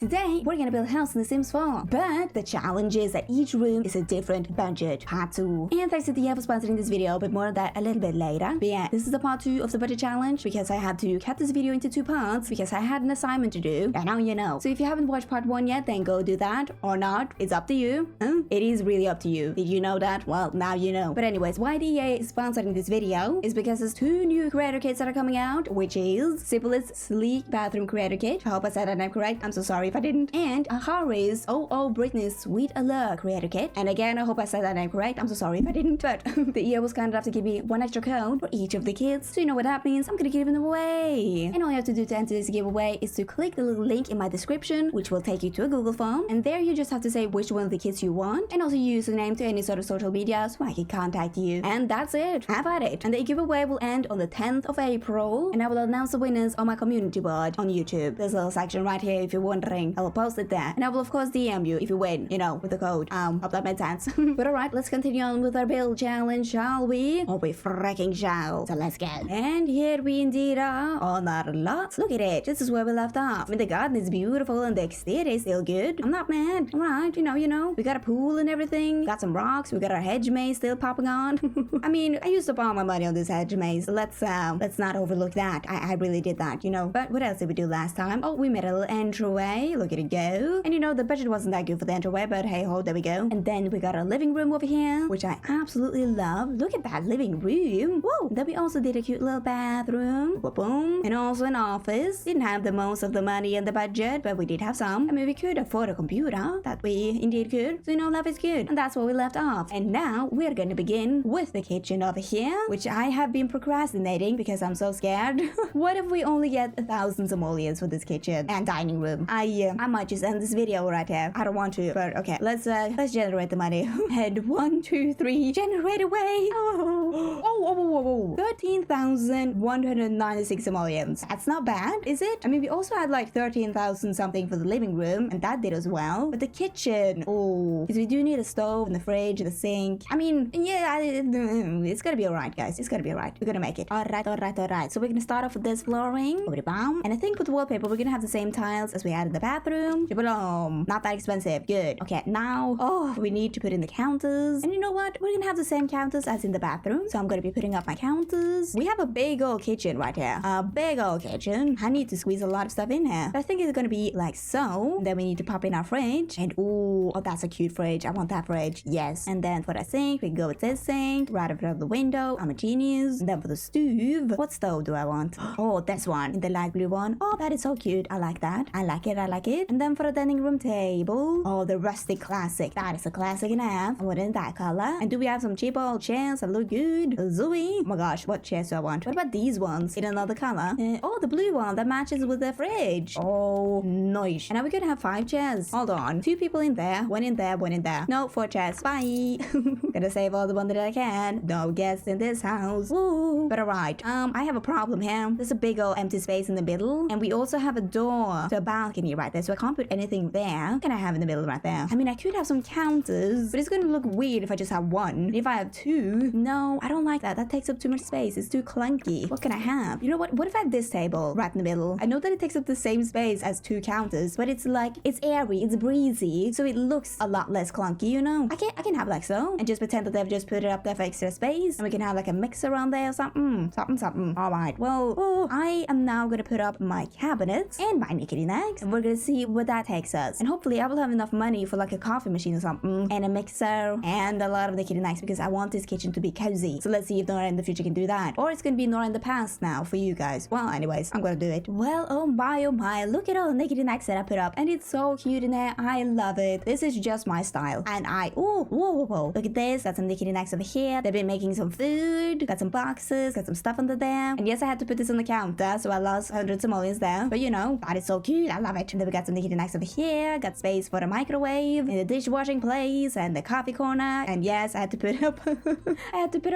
Today, we're gonna build a house in The Sims 4, but the challenge is that each room is a different budget. Part 2. And thanks to T.O.O.L for sponsoring this video, but more on that a little bit later. But yeah, this is the part 2 of the budget challenge because I had to cut this video into 2 parts because I had an assignment to do, and now you know. So if you haven't watched part 1 yet, then go do that, or not, it's up to you. It is really up to you. Did you know that? Well, now you know. But anyways, why DA is sponsoring this video is because there's 2 new creator kits that are coming out, which is Simplest Sleek Bathroom Creator Kit. I hope I said that name correct. I'm so sorry if I didn't. And Harry's T.O.O.L Britney's Sweet Allure Creator Kit. And again, I hope I said that name correct. I'm so sorry if I didn't. But the EA was kind enough to give me 1 extra code for each of the kits. So you know what that means. I'm gonna give them away. And all you have to do to enter this giveaway is to click the little link in my description, which will take you to a Google form. And there you just have to say which one of the kits you want, and also use a name to any sort of social media so I can contact you. And that's it. Have at it. And the giveaway will end on the 10th of April. And I will announce the winners on my community board on YouTube. There's a little section right here if you're wondering. I will post it there. And I will of course DM you if you win, you know, with the code. Hope that made sense. But alright, let's continue on with our build challenge, shall we? Oh, we freaking shall. So let's go. And here we indeed are on our lot. Look at it. This is where we left off. I mean, the garden is beautiful and the exterior is still good. I'm not mad. Alright, you know. We got a pool and everything. Got some rocks. We got our hedge maze still popping on. I mean, I used up all my money on this hedge maze. Let's not overlook that. I really did that, you know. But what else did we do last time? Oh, we made a little entryway. Look at it go. And you know, the budget wasn't that good for the entryway, but hey ho, there we go. And then we got our living room over here, which I absolutely love. Look at that living room. Whoa. Then we also did a cute little bathroom. Boom. And also an office. Didn't have the most of the money in the budget, but we did have some. I mean, we could afford a computer. That we indeed could. So you know, life is good. And that's where we left off. And now we're going to begin with the kitchen over here, which I have been procrastinating because I'm so scared. What if we only get 1,000 simoleons for this kitchen and dining room? I might just end this video right here. I don't want to, but okay. Let's generate the money. And 1, 2, 3, generate away. Oh. 13,196 simoleons. That's not bad, is it? I mean, we also had like 13,000 something for the living room, and that did as well. But the kitchen, oh, because we do need a stove and the fridge and the sink. I mean, yeah, it's gonna be alright, guys. It's gonna be alright. We're gonna make it. Alright. So we're gonna start off with this flooring. And I think with the wallpaper, we're gonna have the same tiles as we had in the bathroom. Not that expensive. Good. Okay, now, we need to put in the counters. And you know what? We're gonna have the same counters as in the bathroom. So I'm gonna be putting up my counters. We have a big old kitchen right here. A big old kitchen. I need to squeeze a lot of stuff in here. I think it's gonna be like so. Then we need to pop in our fridge. And oh, that's a cute fridge. I want that fridge. Yes. And then for the sink, we can go with this sink right in front of the window. I'm a genius. And then for the stove, what stove do I want? Oh, this one. The light blue one. Oh, that is so cute. I like that. I like it. And then for the dining room table, oh, the rustic classic. That is a classic and a half. I want it in that color. And do we have some cheap old chairs that look good? Zoe. Oh my gosh, what chairs do I want? What about these ones in another color? Oh, the blue one that matches with the fridge. Oh, nice. And now we're gonna have 5 chairs. Hold on. 2 people in there. 1 in there. 1 in there. No, 4 chairs. Bye. Gonna save all the money that I can. No guests in this house. Woo. But alright. I have a problem here. There's a big old empty space in the middle. And we also have a door to a balcony right there. So I can't put anything there. What can I have in the middle right there? I mean, I could have some counters, but it's gonna look weird if I just have 1. If I have 2, no, I don't like that. That takes up too much space. It's too clunky. What can I have? You know what? What if I had this table right in the middle? I know that it takes up the same space as 2 counters, but it's like, it's airy, it's breezy, so it looks a lot less clunky, you know? I can have like so, and just pretend that they've just put it up there for extra space, and we can have like a mixer around there or something. Alright, well, I am now gonna put up my cabinets and my knickety knacks, and we're gonna see where that takes us. And hopefully I will have enough money for like a coffee machine or something, and a mixer, and a lot of knickety knacks, because I want this kitchen to be cozy. So let's see if Nora in the future can do that. Or it's gonna be Nora in the past now for you guys. Well, anyways, I'm gonna do it. Well, oh my, look at all the knickety knacks that I put up, and it's so cute in there. I love it. This is just my style. And whoa, look at this. Got some knickety knacks over here. They've been making some food, got some boxes, got some stuff under there. And yes, I had to put this on the counter, so I lost 100 simoleons there. But you know, that is so cute. I love it. And then we got some knickety knacks over here. Got space for the microwave, and the dishwashing place, and the coffee corner. And yes, I had to put up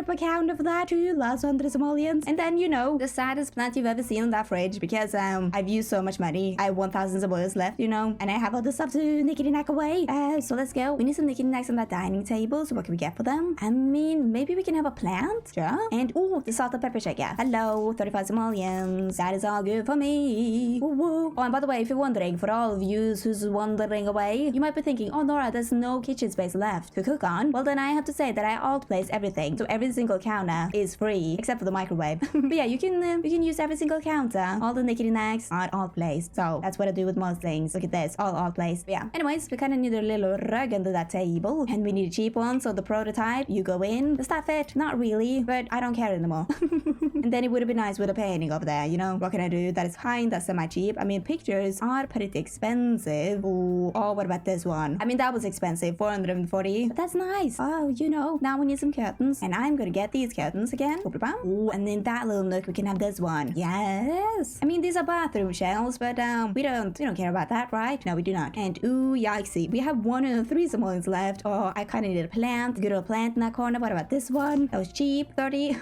up a counter for that too. Last 100 simoleons. And then, you know, the saddest plant you've ever seen in that fridge because I've used so much money. I have 1,000 simoleons left, you know, and I have all the stuff to nickety-knack away. So let's go. We need some nickety-knacks on that dining table. So what can we get for them? I mean, maybe we can have a plant. Sure. And, oh, the salt and pepper shaker. Hello, 35 simoleons. That is all good for me. Woo woo. Oh, and by the way, if you're wondering, for all of you who's wandering away, you might be thinking, oh, Nora, there's no kitchen space left to cook on. Well, then I have to say that I alt-place everything. So every single counter is free, except for the microwave. But yeah, you can use every single counter. All the nickety-knacks are alt-placed. So that's what I do with most things. Look at this, all alt-placed. Yeah. Anyways, we kind of need a little rug under that table. And we need a cheap one. So the prototype, you go in. Does that fit? Not really, but I don't care anymore. And then it would have been nice with a painting over there, you know? What can I do? That is fine, that's semi-cheap. I mean, pictures are pretty expensive. Ooh. Oh, what about this one? I mean, that was expensive, 440. But that's nice. Oh, you know, now we need some curtains. And I'm gonna get these curtains again. Ooh, and in that little nook, we can have this one. Yes. I mean, these are bathroom shelves, but we don't care about that, right? No, we do not. And ooh, yikesy. We have 103 simoleons left. Oh, I kind of need a plant. Good old plant in that corner. What about this one? That was cheap, 30.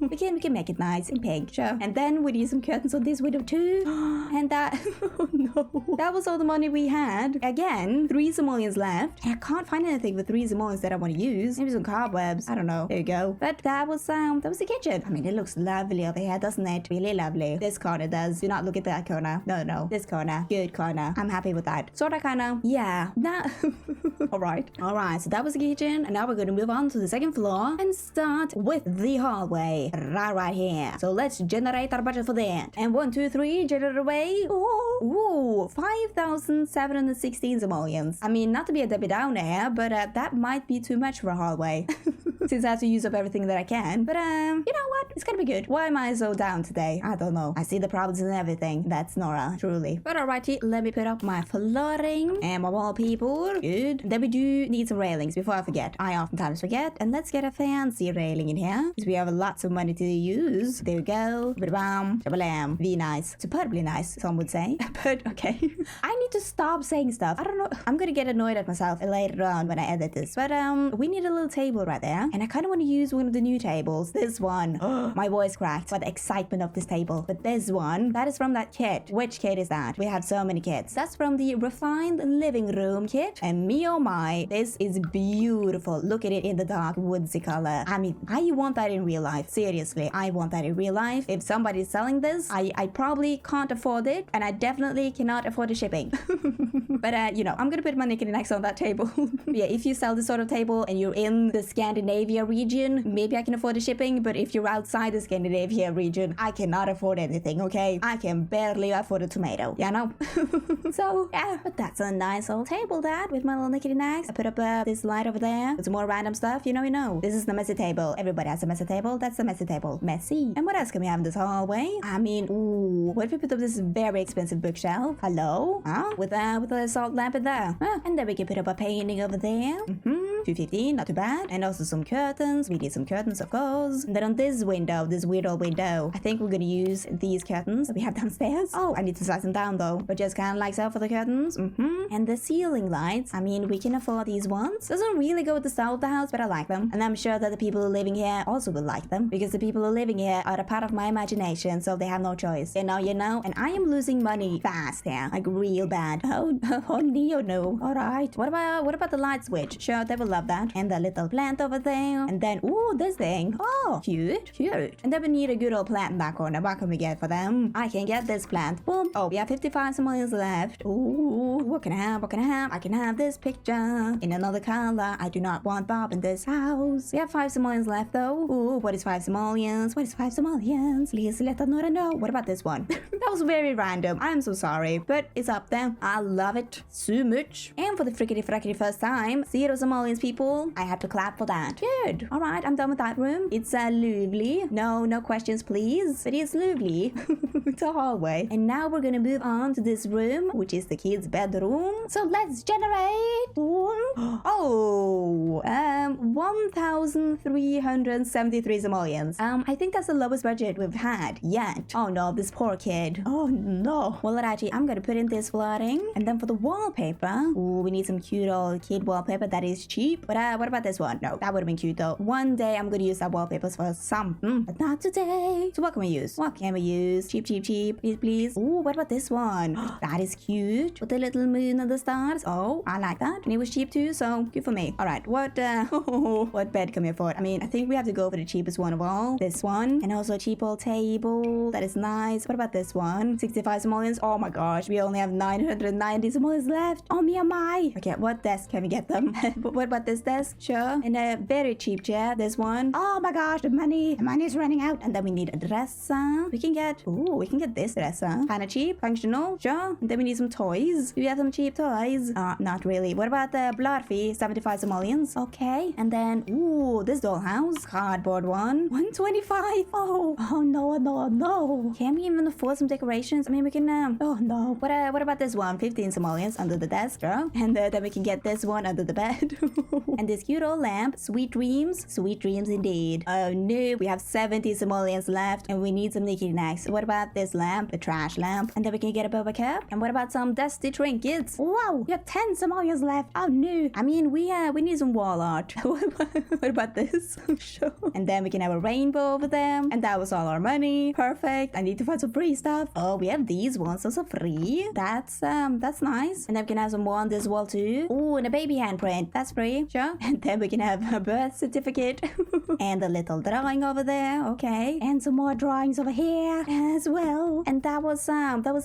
we can make it nice in pink, sure. And then we need some curtains on this window too. And that, oh no, that was all the money we had. Again, 3 simoleons left. And I can't find anything with 3 simoleons that I want to use. Maybe some cobwebs. I don't know. There you go. But that was the kitchen. I mean, it looks lovely over here, doesn't it? Really lovely. This corner does. Do not look at that corner. No. This corner. Good corner. I'm happy with that. Sorta kinda. Yeah. That. Alright. So that was the kitchen. And now we're gonna move on to the second floor and start with the hallway. Right here. So let's generate our budget for that. And 1, 2, 3, generate away. Ooh, 5,716 simoleons. I mean, not to be a Debbie Downer, but that might be too much for a hallway. Since I have to use up everything that I can. But you know what? It's gonna be good. Why am I so down today? I don't know. I see the problems in everything. That's Nora, truly. But alrighty, let me put up my flooring and my wallpaper. Good. Then we do need some railings before I forget. I oftentimes forget. And let's get a fancy railing in here. Because we have lots of money to use. There we go. Ba-bam. Shabbalam. Be nice. Superbly nice, some would say. But okay. I need to stop saying stuff. I don't know. I'm gonna get annoyed at myself later on when I edit this. But we need a little table right there. And I kind of want to use one of the new tables. This one. My voice cracked by the excitement of this table. But this one, that is from that kit. Which kit is that? We have so many kits. That's from the Refined Living Room kit. And me oh my, this is beautiful. Look at it in the dark woodsy color. I mean, I want that in real life. Seriously, I want that in real life. If somebody's selling this, I probably can't afford it. And I definitely cannot afford the shipping. But you know, I'm gonna put my nickety-knacks on that table. Yeah, if you sell this sort of table and you're in the Scandinavia region, maybe I can afford the shipping. But if you're outside the Scandinavia region, I cannot afford anything, okay? I can barely afford a tomato, you know? So yeah, but that's a nice old table, that, with my little nickety-knacks. I put up this light over there with some more random stuff, you know. This is the messy table. Everybody has a messy table. That's the messy table. Messy. And what else can we have in this hallway? I mean, ooh, what if we put up this very expensive bookshelf? Hello? With a salt lamp in there. And then we can put up a painting over there. 215, not too bad. And also some curtains. We need some curtains, of course. And then on this window, this weird old window, I think we're gonna use these curtains that we have downstairs. Oh, I need to size them down though. But just kind of like so for the curtains. And the ceiling lights, I mean, we can afford these ones. Doesn't really go with the style of the house, but I like them. And I'm sure that the people who are living here also will like them. Because the people who are living here are a part of my imagination, so they have no choice. You know. And I am losing money fast here. Like real bad. Oh, Neo, no. Alright. What about the light switch? Sure, they will love that. And the little plant over there. And then, ooh, this thing. Oh, cute. And then we need a good old plant in that corner. What can we get for them? I can get this plant. Boom. Oh, we have 55 simoleons left. Ooh, what can I have? I can have this picture in another color. I do not want Bob in this house. We have 5 simoleons left though. Ooh, what is 5 simoleons? Please let Nora know. What about this one? That was very random. I'm so sorry, but it's up there. I love it so much. And for the frickety first time, 0 simoleons, people. I have to clap for that. Good. All right, I'm done with that room. It's lovely. No questions, please. But it's lovely. It's a hallway. And now we're gonna move on to this room, which is the kids' bedroom. So let's generate. Oh, 1,373 simoleons. I think that's the lowest budget we've had yet. Oh no, this poor kid. Oh no. Well, actually, I'm gonna put in this flooding, and then for the wallpaper, ooh, we need some cute old kid wallpaper that is cheap. But what about this one? No, that would have been cute though. One day I'm gonna use that wallpaper for some, but not today. So what can we use? What can we use? Cheap, cheap, cheap. Please, please. Ooh, what about this one? That is cute. With the little moon and the stars. Oh, I like that. And it was cheap too, so good for me. All right, what what bed can we afford? I mean, I think we have to go for the cheapest one of all. This one. And also a cheap old table. That is nice. What about this one? 65 simoleons. Oh my gosh, we only have 990 simoleons left. Oh me, oh my. Okay, what desk can we get them? But what about this desk? Sure. And a very cheap chair. This one. Oh my gosh, the money is running out. And then we need a dresser. We can get this dresser. Kinda cheap, functional. Sure. And then we need some toys. Do we have some cheap toys? Not really. What about the Blarfy? 75 simoleons. Okay. And then, ooh, this dollhouse. Cardboard one. 125. Oh no, no, no. Can we even afford some decorations? I mean, we can, oh no. What about this one? 15 simoleons under the desk, sure. And then we can get this one under the bed. And this cute old lamp. Sweet dreams. Sweet dreams indeed. Oh no, we have 70 simoleons left and we need some knickknacks. What about this lamp? The trash lamp. And then we can get a boba cup. And what about some dusty trinkets? Wow, we have 10 simoleons left. Oh no. I mean, we need some wall art. What about this? Sure. And then we can have a rainbow over them. And that was all our money. Perfect. I need to find some free stuff. Oh, we have these ones also free. That's nice. And then we can have some more on this wall too. Oh, and a baby handprint. That's free. Sure. And then we can have a birth certificate. And a little drawing over there. Okay. And some more drawings over here as well. And that was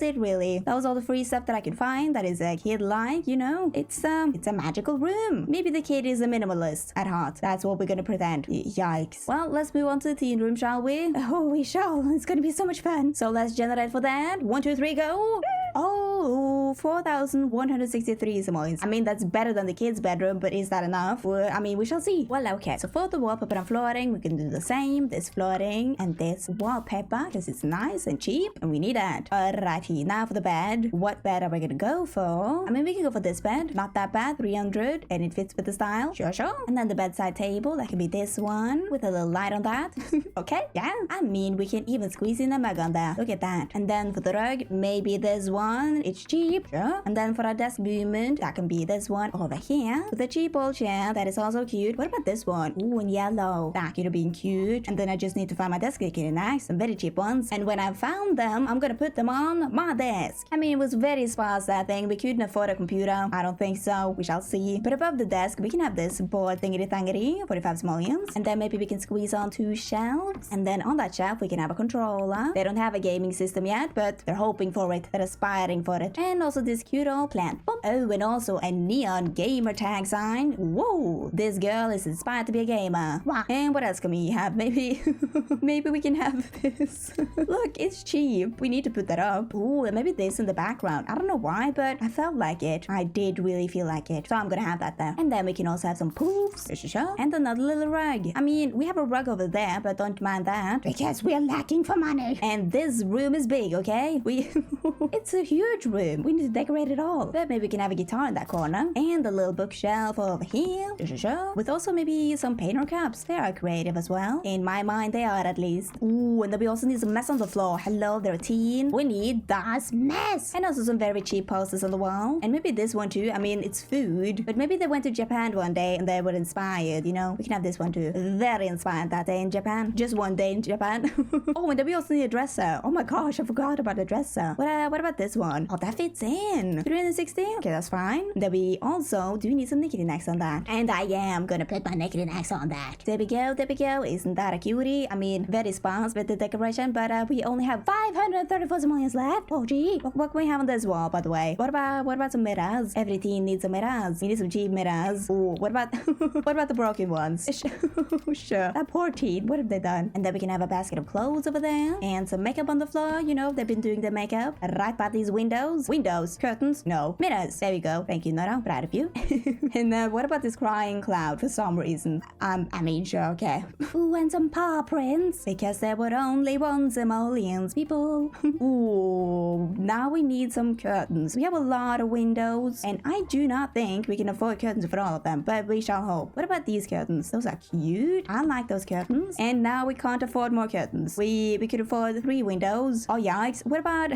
it really. That was all the free stuff that I could find that is a kid-like, you know. It's a magical room. Maybe the kid is a minimalist at heart. That's what we're gonna pretend. Yikes. Well, let's move on to the teen room, shall we? Oh, we shall. It's gonna be so much fun. So let's generate for that. 1, 2, 3, go. Oh, 4,163 simoleons. I mean, that's better than the kids' bedroom, but is that enough? Well, I mean, we shall see. Well, okay. So for the wallpaper and flooring, we can do the same. This flooring and this wallpaper because it's nice and cheap, and we need that. Alrighty, now for the bed. What bed are we gonna go for? I mean, we can go for this bed. Not that bad, 300, and it fits with the style. Sure, sure. And then the bedside table, that can be this one with a little light on that. Okay, yeah. I mean, we can even squeeze in a mug on there. Look at that. And then for the rug, maybe this one. It's cheap, sure. And then for our desk movement, that can be this one over here with a cheap old chair that is also cute. What about this one? Ooh, in yellow. That could have been cute. And then I just need to find my desk knickknacks, some very cheap ones. And when I found them, I'm gonna put them on my desk. I mean, it was very sparse, that thing. We couldn't afford a computer. I don't think so. We shall see. But above the desk, we can have this board thingy-thangity, 45 simoleons. And then maybe we can squeeze on 2 shelves. And then on that shelf, we can have a controller. They don't have a gaming system yet, but they're hoping for it. They're aspiring for it. And also this cute old plant. Oh, and also a neon gamer tag sign. Whoa, this girl is inspired to be a gamer. Wow. And what else can we have? Maybe we can have this. Look, it's cheap. We need to put that up. Ooh, and maybe this in the background. I don't know why, but I felt like it. I did really feel like it. So I'm gonna have that there. And then we can also have some poofs. And another little rug. I mean, we have a rug over there, but don't mind that. Because we're lacking for money. And this room is big, okay? It's a huge room. We need to decorate it all. But maybe we can have a guitar in that corner. And a little bookshelf over here. With also maybe some painter cups. They are creative as well. In my mind, they are at least. Ooh, and then we also need some mess on the floor. Hello, they're a teen. We need das mess. And also some very cheap posters on the wall. And maybe this one too. I mean, it's food. But maybe they went to Japan one day and they were inspired, you know? We can have this one too. Very inspired that day in Japan. Just one day in Japan. Oh, and then we also need a dresser. Oh my gosh, I forgot about the dresser. What about this one? Oh, that fits in. 360? Okay, that's fine. Then we also do need some knickknacks on that. And I am gonna put my knickknacks on that. There we go, there we go. Isn't that a cutie? I mean, very sparse with the decoration, but we only have 534 simoleons left. Oh gee. What can we have on this wall, by the way? What about some mirrors? Every teen needs some mirrors. We need some cheap mirrors. Ooh, what about the broken ones? Sure. That poor teen. What have they done? And then we can have a basket of clothes over there. And some makeup on the floor. You know, they've been doing the makeup right by these windows. windows? Curtains? No. Mirrors. There we go. Thank you, Nora. Proud of you. And what about this crying cloud for some reason? I mean, sure, okay. Ooh, and some paw prints. Because there were only one simoleons, people. Ooh, now we need some curtains. We have a lot of windows, and I do not think we can afford curtains for all of them, but we shall hope. What about these curtains? Those are cute. I like those curtains. And now we can't afford more curtains. We could afford 3 windows. Oh, yikes. What about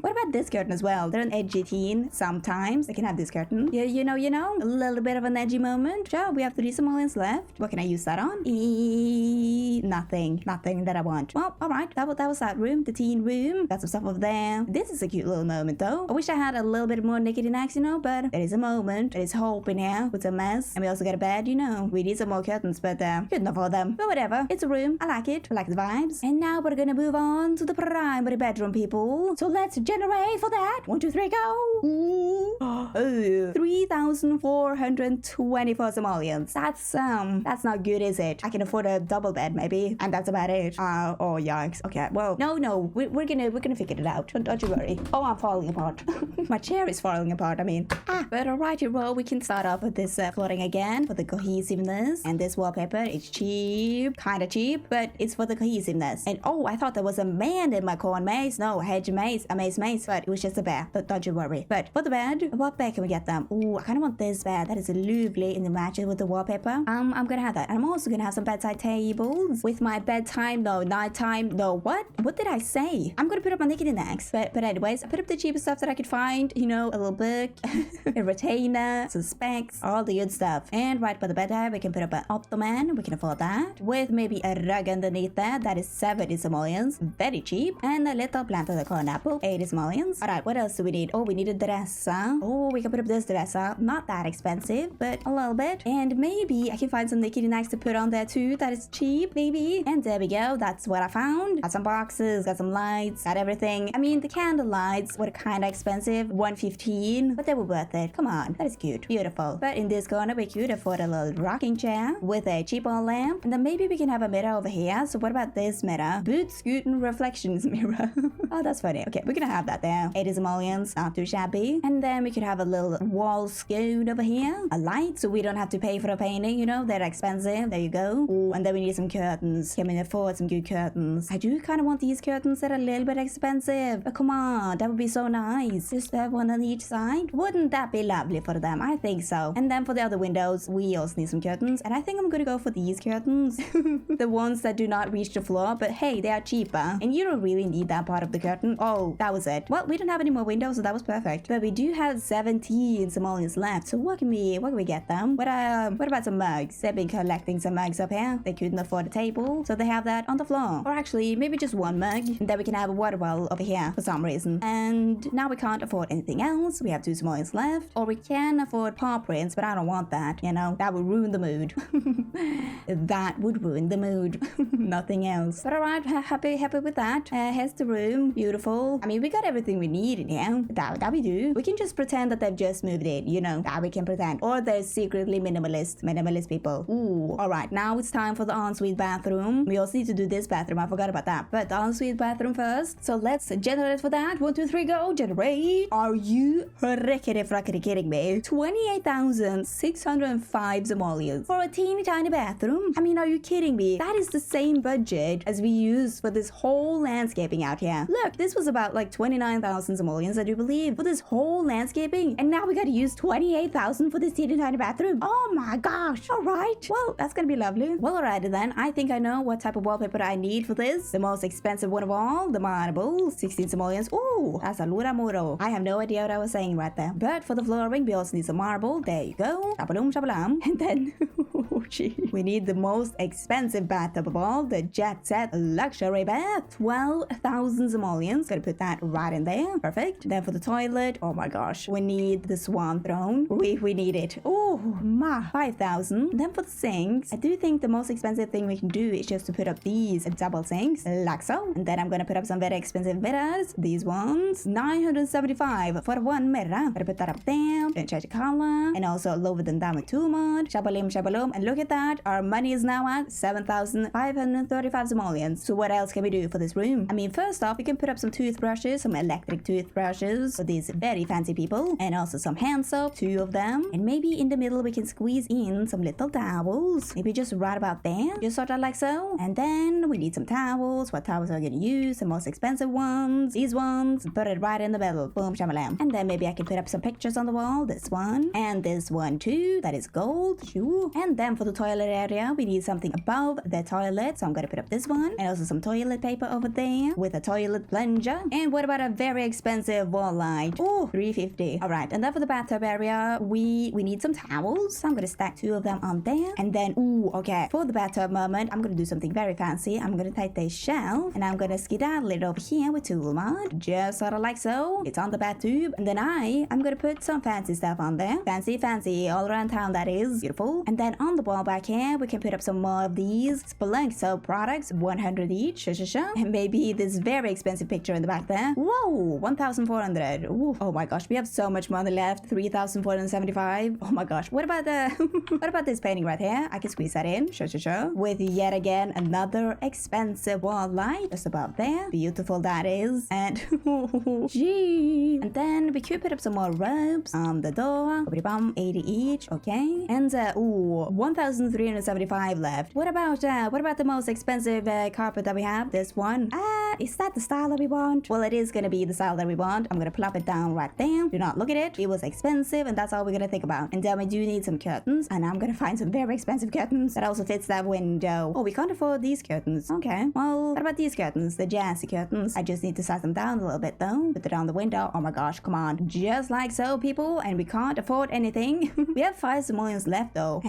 what about this curtain as well? They're an edgy teen. Sometimes they can have this curtain. Yeah, you know, a little bit of an edgy moment. Sure, we have 3 simoleons left. What can I use that on? Nothing that I want. Well, all right. That was that room, the teen room. Got some stuff over there. This is a cute little moment though. I wish I had a little bit more naked necks, you know, but there is a moment. There is hope in here with a mess. And we also got a bed, you know. We need some more curtains, but couldn't afford them. But whatever. It's a room. I like it. I like the vibes. And now we're gonna move on to the primary bedroom, people. So let's generate for that. 1, 2, 3, go. Ooh. Oh, 3,424 simoleons. That's not good, is it? I can afford a double bed maybe, and that's about it. Oh yikes. Okay, well, no, we're gonna figure it out. Don't you worry. Oh, I'm falling apart. My chair is falling apart. I mean, but alrighty, well, we can start off with this flooring again for the cohesiveness, and this wallpaper. It's cheap, kind of cheap, but it's for the cohesiveness. And oh, I thought there was a man in my corn maze. No, hedge maze, a maze, but it was just a bear. Don't you worry. But for the bed, what bed can we get them? Oh, I kind of want this bed. That is lovely in the matches with the wallpaper. I'm gonna have that. And I'm also gonna have some bedside tables with my bedtime, no, nighttime, no, what did I say? I'm gonna put up my naked necks. But anyways, I put up the cheapest stuff that I could find, you know, a little book, a retainer, some specs, all the good stuff. And right by the bed there, we can put up an ottoman. We can afford that. With maybe a rug underneath there. That is 70 simoleons. Very cheap. And a little plant of the corn apple. 80 simoleons. Alright, what else do we need? Oh, we need a dresser. Oh, we can put up this dresser. Not that expensive, but a little bit. And maybe I can find some naked necks to put on there too. That is cheap, maybe. And there we go. That's what I found. Got some boxes, got some lights, got everything. I mean, the candle lights were kind of expensive. $115, but they were worth it. Come on. That is cute. Beautiful. But in this corner, we could afford a little rocking chair with a cheap old lamp. And then maybe we can have a mirror over here. So what about this mirror? Boot scooting reflections mirror. Oh, that's funny. Okay, we're gonna have that there. 80 simoleons, not too shabby. And then we could have a little wall scoot over here. A light, so we don't have to pay for a painting, you know. They're expensive. There you go. Ooh, and then we need some curtains. Can we afford some good curtains? I do kind of want these curtains that are a little bit expensive. But come on, that would be so nice. Just have one on each side. Wouldn't that be lovely for them? I think so. And then for the other windows, we also need some curtains. And I think I'm gonna go for these curtains. The ones that do not reach the floor. But hey, they are cheaper. And you don't really need that part of the curtain. Oh, that was it. Well, we don't have any more windows, so that was perfect. But we do have 17 simoleons left. So what can we get them? What about some mugs? They've been collecting some mugs up here. They couldn't afford a table, so they have that on the floor. Or actually, maybe just one mug. And then we can have a water bottle over here for some reason. And now we can't afford anything else. We have 2 simoleons left. Or we can afford paw prints, but I don't want that. You know, that would ruin the mood. That would ruin the mood. Nothing else. But alright, happy with that. Here's the room. Beautiful. I mean, we got everything we need in here. That we do. We can just pretend that they've just moved in, you know. That we can pretend. Or they're secretly minimalist people. Ooh. Alright, now it's time for the ensuite bathroom. We also need to do this bathroom. I forgot about that. But the ensuite bathroom first. So let's generate for that. 1, 2, 3, go. Generate. Are you rickety kidding me? 28,605 simoleons for a teeny tiny bathroom? I mean, are you kidding me? That is the same budget as we used for this whole landscaping out here. Look, this was about like 29,000 simoleons, I do believe, for this whole landscaping. And now we gotta use 28,000 for this teeny tiny bathroom. Oh my gosh. Alright. Well, that's gonna be lovely. Well, alrighty then. I think I know what type of wallpaper I need for this. The most expensive one of all, the marble, 16 simoleons. Ooh, that's a lura muro. I have no idea what I was saying right there. But for the flooring, we also need some marble. There you go. Shabalum, shabalam. And then, oh gee, we need the most expensive bathtub of all, the Jet Set Luxury Bath. 12,000 simoleons. Gonna put that right in there. Perfect. Then for the toilet, oh my gosh, we need the Swan Throne. We need it. Oh my, 5,000. Then for the sinks, I do think the most expensive thing we can do is just to put up these double sinks, like so. And then I'm gonna put up some very expensive mirrors. These ones, 975 for one mirror. Gonna put that up there. Then change the color. And also lower them down with 2 mod. Shabalim, shabalom. And look at that. Our money is now at 7,535 simoleons. So what else can we do for this room? I mean, first off, we can put up some toothbrushes, some electric toothbrushes for these very fancy people, and also some hand soap, 2 of them. And maybe in the middle we can squeeze in some little towels, maybe just right about there, just sort of like so. And then we need some towels. What towels are we gonna use? The most expensive ones, these ones. Put it right in the middle, boom shamalam. And then maybe I can put up some pictures on the wall, this one and this one too, that is gold, sure. And then for the toilet area, we need something above the toilet, so I'm gonna put up this one, and also some toilet paper over there with a toilet plunger. And what about a very expensive wall light? Oh, 350. All right, and then for the bathtub area, we need some towels, so I'm gonna stack 2 of them on there. And then okay, for the bathtub moment, I'm gonna do something very fancy. I'm gonna take this shell and I'm gonna skedaddle it over here with tool mod, just sort of like so. It's on the bathtub, and then I'm gonna put some fancy stuff on there, fancy all around town, that is beautiful. And then on the wall back here, we can put up some more of these Spelunk soap products, 100 each, and maybe this very expensive picture in the back there. Whoa, 1,400. Oh my gosh, we have so much money left, 3,475. Oh my gosh, what about the what about this painting right here? I can squeeze that in, sure, with yet again another expensive wall light just above there. Beautiful that is. And gee, and then we could put up some more ropes on the door, 80 each, okay. And 1,375 left. What about the most expensive carpet that we have? This one. Is that the style that we want? Well, it is gonna be the style that we want. I'm gonna plop it down right there. Do not look at it. It was expensive, and that's all we're gonna think about. And then we do need some curtains, and I'm gonna find some very expensive curtains that also fits that window. Oh, we can't afford these curtains. Okay, well, what about these curtains? The jazzy curtains. I just need to size them down a little bit though. Put it on the window. Oh my gosh, come on. Just like so, people, and we can't afford anything. We have 5 simoleons left though.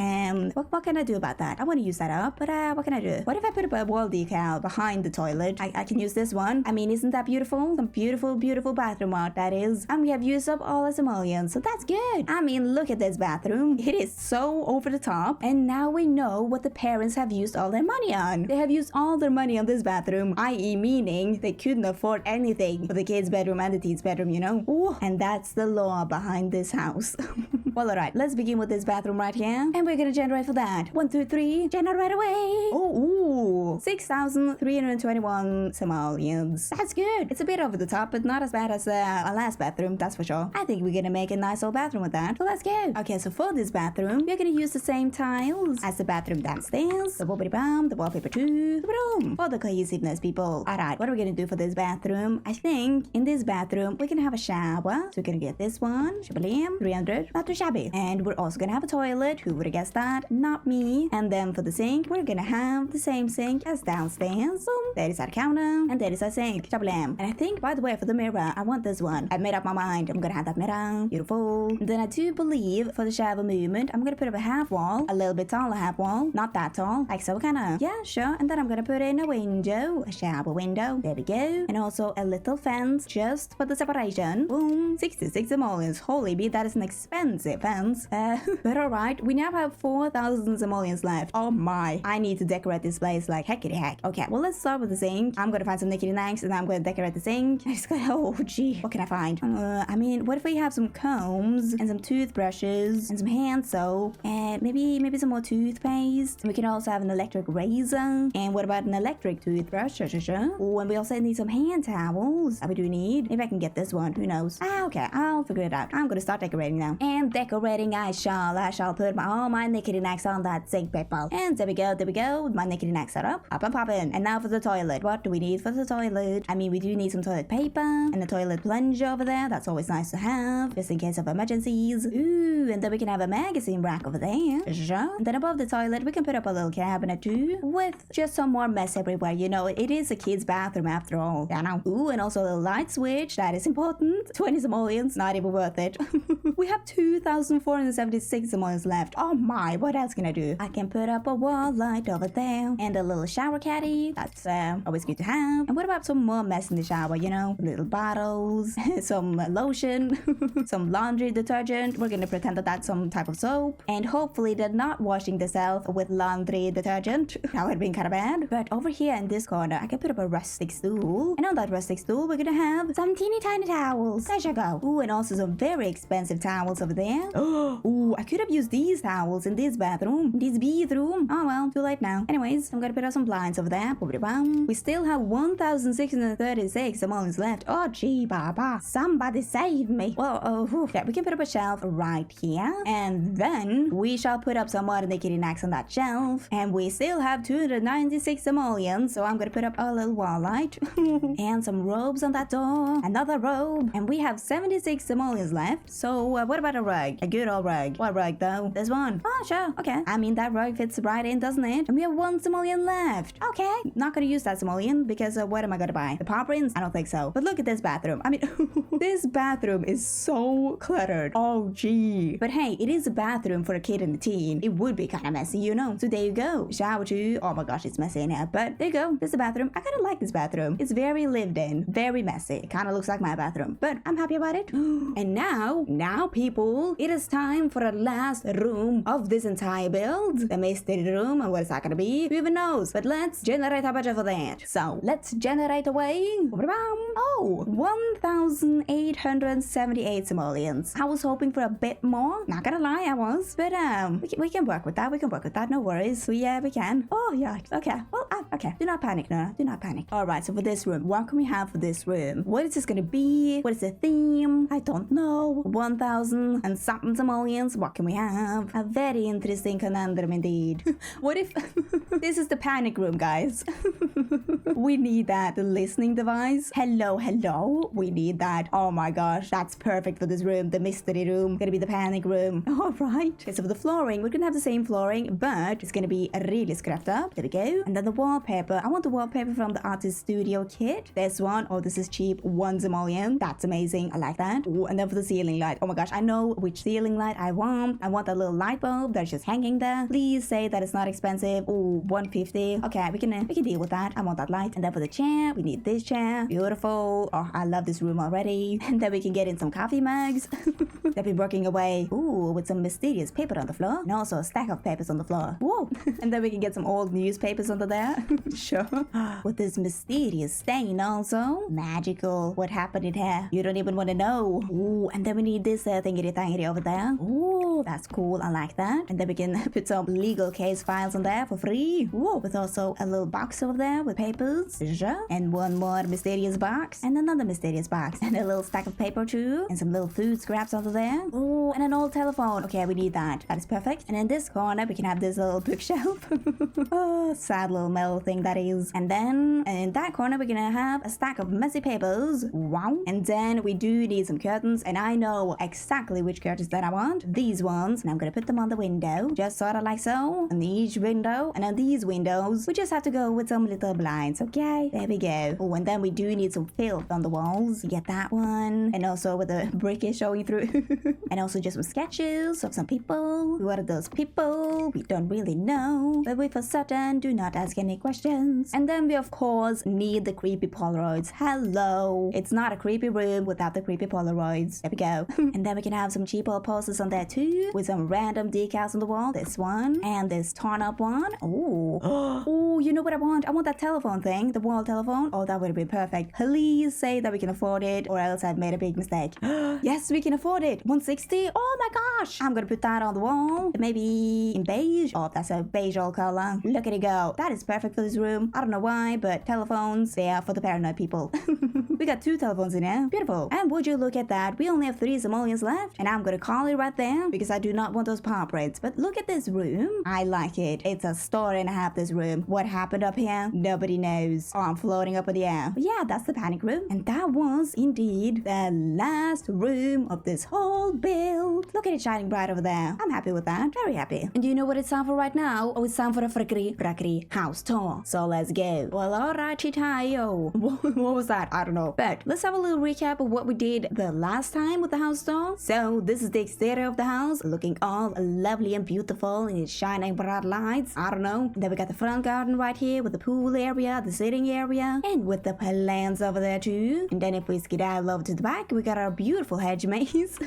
What can I do about that? I want to use that up, but what can I do? What if I put up a wall decal behind the toilet? I can use this one. I mean, isn't that beautiful? Some beautiful bathroom art, that is. And we have used up all our simoleons, so that's good. I mean, look at this bathroom. It is so over the top, and now we know what the parents have used all their money on. They have used all their money on this bathroom, i.e. meaning they couldn't afford anything for the kids' bedroom and the teens' bedroom, you know? Ooh, and that's the law behind this house. Well, alright, let's begin with this bathroom right here, and we're gonna generate for that. 1, 2, 3, generate away. Oh, 6,321 simoleons. That's good. It's a bit over the top, but not as bad as our last bathroom, that's for sure. I think we're gonna make a nice old bathroom with that. So let's go. Okay, so for this bathroom, we're gonna use the same tiles as the bathroom downstairs. The bobbity-bum, the wallpaper too, the room. For the cohesiveness, people. Alright, what are we gonna do for this bathroom? I think in this bathroom, we're gonna have a shower. So we're gonna get this one. Shabalim, 300. Not too shabby. And we're also gonna have a toilet. Who would have guessed that? Not me. And then for the sink, we're gonna have the same sink as downstairs. Boom. There is our counter, and there is our sink. Shabalam. And I think, by the way, for the mirror, I want this one. I've made up my mind. I'm gonna have that mirror. Beautiful. And then I do believe for the shower movement, I'm gonna put up a half wall, a little bit taller half wall, not that tall, like so, kinda. Yeah, sure. And then I'm gonna put in a window, a shower window. There we go. And also a little fence just for the separation. Boom. 66 simoleons. Holy be, that is an expensive fence. But alright, we now have 4,000 simoleons left. Oh my. I need to decorate this place like heckity heck. Okay, well, let's start with the sink. I'm gonna find some nickety knacks, and I'm gonna decorate the sink. I just go, oh gee, what can I find? I mean, what if we have some combs and some toothbrushes and some hand soap and maybe some more toothpaste? We can also have an electric razor. And what about an electric toothbrush? Sure. Oh, and we also need some hand towels that we do need. Maybe I can get this one. Who knows? Okay, I'll figure it out. I'm gonna start decorating now. And decorating I shall put all my nickety knacks on that sink paper. And there we go. My nickety knacks are up and popping. And now for the toilet. What do we need for the toilet? I mean, we do need some toilet paper and a toilet plunger over there. That's always nice to have, just in case of emergencies. Ooh, and then we can have a magazine rack over there. Sure. And then above the toilet, we can put up a little cabinet too, with just some more mess everywhere. You know, it is a kid's bathroom after all. Yeah, now. Ooh, and also a light switch. That is important. 20 simoleons, not even worth it. We have 2,476 simoleons left. Oh my, what else can I do? I can put up a wall light over there and a little shower caddy. That's always good to have. And what about some more mess in the shower, you know? Little bottles, some lotion, some laundry detergent. We're gonna pretend that that's some type of soap. And hopefully they're not washing themselves with laundry detergent. That would have been kind of bad. But over here in this corner, I can put up a rustic stool. And on that rustic stool, we're gonna have some teeny tiny towels. There you go. Ooh, and also some very expensive towels over there. Ooh, Ooh, I could have used these towels in this bathroom. This bathroom. Oh well, too late now. Anyways, I'm gonna put out some blinds over there. We still have 1,636 simoleons left. Oh gee, Baba. Somebody save me. Well, okay, we can put up a shelf right here. And then we shall put up some more naked knacks on that shelf. And we still have 296 simoleons. So I'm gonna put up a little wall light. And some robes on that door. Another robe. And we have 76 simoleons left. So what about a rug? A good old rug. What rug though? There's one. Oh sure. Okay. I mean that rug fits right in, doesn't it? And we have 1 simoleon left. Okay. Not gonna use that simoleon because what am I gonna buy? The paw prints? I don't think so. But look at this bathroom. I mean, this bathroom is so cluttered. Oh gee. But hey, it is a bathroom for a kid and a teen. It would be kind of messy, you know. So there you go. Shower too. Oh my gosh, it's messy in here. But there you go. This is the bathroom. I kind of like this bathroom. It's very lived in. Very messy. It kind of looks like my bathroom. But I'm happy about it. And now people, it is time for the last room of this entire build. The mystery room. And what is that gonna be? Who even knows? But let's generate a budget for that. So let's generate away. Oh, 1,878 simoleons. I was hoping for a bit more. Not gonna lie, I was. But we can work with that. We can work with that. No worries. We can. Oh yeah. Okay. Well, okay. Do not panic, Nora. Do not panic. All right. So for this room, what can we have for this room? What is this gonna be? What is the theme? I don't know. 1,000 and something simoleons. What can we have? A very interesting conundrum indeed. What if this is the panic room, guys? We need that listening device. Hello. We need that. Oh my gosh, that's perfect for this room. The mystery room. Gonna be the panic room. All right. Okay, so for the flooring, we're gonna have the same flooring, but it's gonna be really scrapped up. There we go. And then the wallpaper. I want the wallpaper from the artist studio kit. This one. Oh, this is cheap. 1 simoleon. That's amazing. I like that. Ooh, and then for the ceiling light. Oh my gosh, I know which ceiling light I want. I want that little light bulb that's just hanging there. Please say that it's not expensive. Ooh, 150. Okay, we can deal with that. I want that light. And then for the chair, we need this chair. Beautiful. Oh, I love this room already. And then we can get in some coffee mugs. They've been working away. Ooh, with some mysterious paper on the floor. And also a stack of papers on the floor. Whoa. And then we can get some old newspapers under there. Sure. With this mysterious stain also. Magical. What happened in here? You don't even want to know. Ooh, and then we need this thingy over there. Ooh, that's cool. I like that. And then we can put some legal case files on there for free. Whoa, with also a little box over there with papers. Sure. And one more mysterious box. And another mysterious box. And a little stack of paper too. And some little food scraps over there. Oh, and an old telephone. Okay, we need that. That is perfect. And in this corner, we can have this little bookshelf. Oh, sad little metal thing that is. And then in that corner, we're gonna have a stack of messy papers. Wow. And then we do need some curtains. And I know exactly which curtains that I want. These ones. And I'm gonna put them on the window. Just sort of like so. On each window. And on these windows, we just have to go with some little blinds. Okay, there we go. Oh, and then we do need some filth on the walls. Get that one. And also with the brick showing through. And also just some sketches of some people. What are those people? We don't really know. But we for certain do not ask any questions. And then we of course need the creepy Polaroids. Hello. It's not a creepy room without the creepy Polaroids. There we go. And then we can have some cheap old posters on there too. With some random decals on the wall. This one. And this torn up one. Oh. Oh, you know what I want? I want that telephone thing. The wall telephone. Oh, that would be perfect. Please say that we can afford it or else I've made a big mistake. Yes, we can afford it. 160. Oh my gosh. I'm gonna put that on the wall. Maybe in beige. Oh, that's a beige old color. Look at it go. That is perfect for this room. I don't know why, but telephones, they are for the paranoid people. We got 2 telephones in here. Beautiful. And would you look at that? We only have 3 simoleons left. And I'm gonna call it right there because I do not want those paw prints. But look at this room. I like it. It's a story and a half, this room. What happened up here? Nobody knows. Oh, I'm floating up in the air. But yeah, that's the panic room. And that was indeed the last room of this whole build. Look at it shining bright over there. I'm happy with that. Very happy. And do you know what it's time for right now? Oh, it's time for a frickery house tour. So let's go. Well, alright, Chitayo. What was that? I don't know. But let's have a little recap of what we did the last time with the house tour. So this is the exterior of the house, looking all lovely and beautiful in its shining bright lights. I don't know. Then we got the front garden right here with the pool area, the sitting area, and with the plants over there too. And then if we skedaddle over to the back, we got our beautiful hedge maze.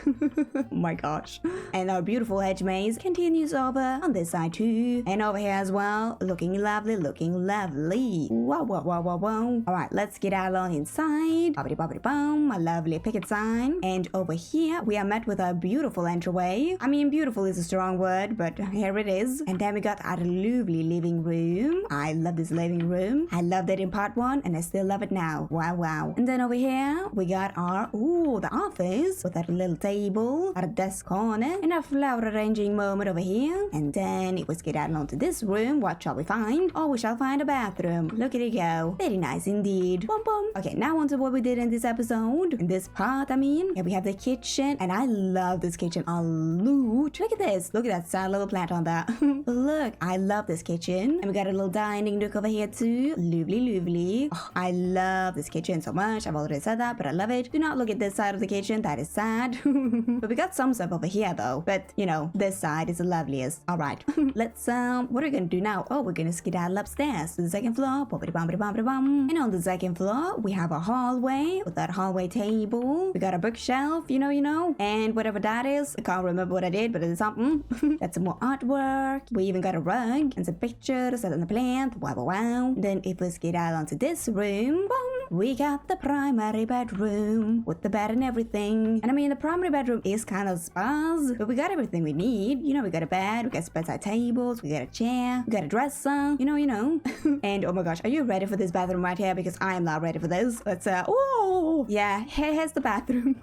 Oh my gosh. And our beautiful hedge maze continues over on this side too. And over here as well, looking lovely, looking lovely. Wow. Alright, let's get out on inside. Bobbity bobbity boom, a lovely picket sign. And over here, we are met with a beautiful entryway. beauty. I mean, beautiful is a strong word, but here it is. And then we got our lovely living room. I love this living room. I loved it in part 1 and I still love it now. Wow, wow. And then over here, we got our, the office with that little table, our desk corner, and our flower arranging moment over here. And then if we get out onto this room, what shall we find? Oh, we shall find a bathroom. Look at it go. Very nice indeed. Boom, boom. Okay, now on to what we did in this episode. In this part, I mean. Yeah, we have the kitchen, and I love this kitchen a lot. Look at this. Look at that sad little plant on that. Look, I love this kitchen. And we got a little dining nook over here too. Lovely, lovely. Oh, I love this kitchen so much. I've already said that, but I love it. Do not look at this side of the kitchen. That is sad. But we got some stuff over here though. But, you know, this side is the loveliest. All right. Let's, what are we going to do now? Oh, we're going to skedaddle upstairs to the second floor. And on the second floor, we have a hallway with that hallway table. We got a bookshelf, you know, and whatever that is. I can't remember what I did, but it is something. That's some more artwork. We even got a rug and some pictures and a plant. Wow, wow, wow. Then if we skedaddle onto this room, boom, we got the primary bedroom with the bed and everything. And I mean, the primary bedroom is kind of sparse, but we got everything we need. You know, we got a bed, we got bedside tables, we got a chair, we got a dresser, you know. And oh my gosh, are you ready for this bathroom right here? Because I am not ready for this. Let's, oh, yeah, here's the bathroom.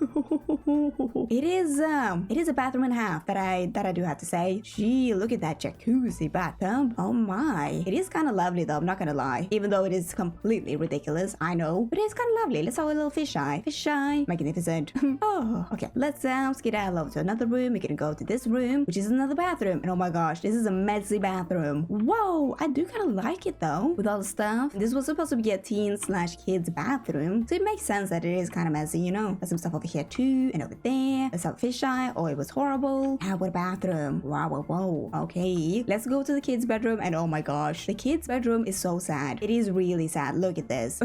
It is a bathroom and a half that I do have to say. Gee, look at that jacuzzi bathtub. Oh my. It is kind of lovely though, I'm not gonna lie. Even though it is completely ridiculous, I know. But it's kind of lovely. Let's have a little fisheye. Fisheye. Magnificent. Oh, okay. Let's skedaddle over to another room. We're gonna go to this room, which is another bathroom. And oh my gosh, this is a messy bathroom. Whoa, I do kind of like it though, with all the stuff. This was supposed to be a teen/kids bathroom, so it makes sense that it is kind of messy, you know. There's some stuff over here too, and over there. Let's have a fisheye. Oh, it was horrible. Ah, what a bathroom. Wow, wow, wow. Okay, let's go to the kids' bedroom. And oh my gosh, the kids' bedroom is so sad. It is really sad. Look at this.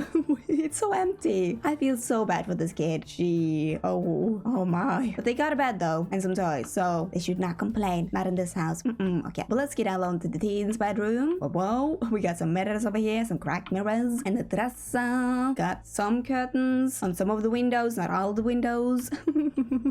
It's so empty. I feel so bad for this kid. Gee. Oh my. But they got a bed though, and some toys, so they should not complain. Not in this house. Okay, but let's get along to the teens' bedroom. Whoa, we got some mirrors over here, some cracked mirrors, and the dresser. Got some curtains on some of the windows, not all the windows.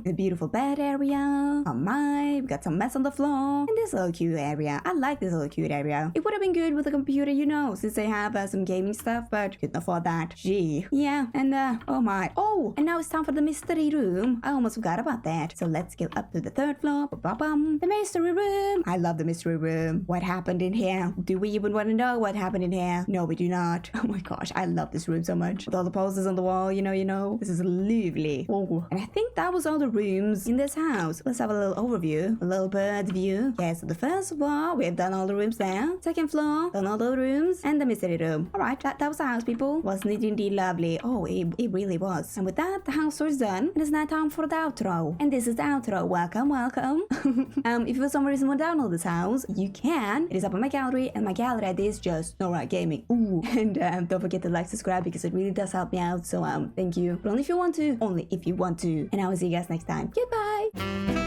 The beautiful bed area. Oh my, we got some mess on the floor. And this little cute area. I like this little cute area. It would have been good with a computer, you know, since they have some gaming stuff, but couldn't afford that. Gee. Yeah, and oh my. Oh, and now it's time for the mystery room. I almost forgot about that. So let's go up to the third floor. The mystery room. I love the mystery room. What happened in here? Do we even want to know what happened in here? No, we do not. Oh my gosh, I love this room so much. With all the posters on the wall, you know. This is lovely. Oh, and I think that was all the rooms in this house. Let's have a little overview, a little bird view. Okay, so the first floor, we have done all the rooms there. Second floor, done all the rooms, and the mystery room. All right, that was the house, people. Wasn't it indeed lovely? Oh, it really was. And with that, the house tour is done. And it's now time for the outro. And this is the outro. Welcome, welcome. If you for some reason want to download this house, you can. It is up on my gallery, and my gallery ID is JustNoraGaming. Ooh, and don't forget to like, subscribe, because it really does help me out. So thank you. But only if you want to. Only if you want to. And I will see you guys next time. Goodbye.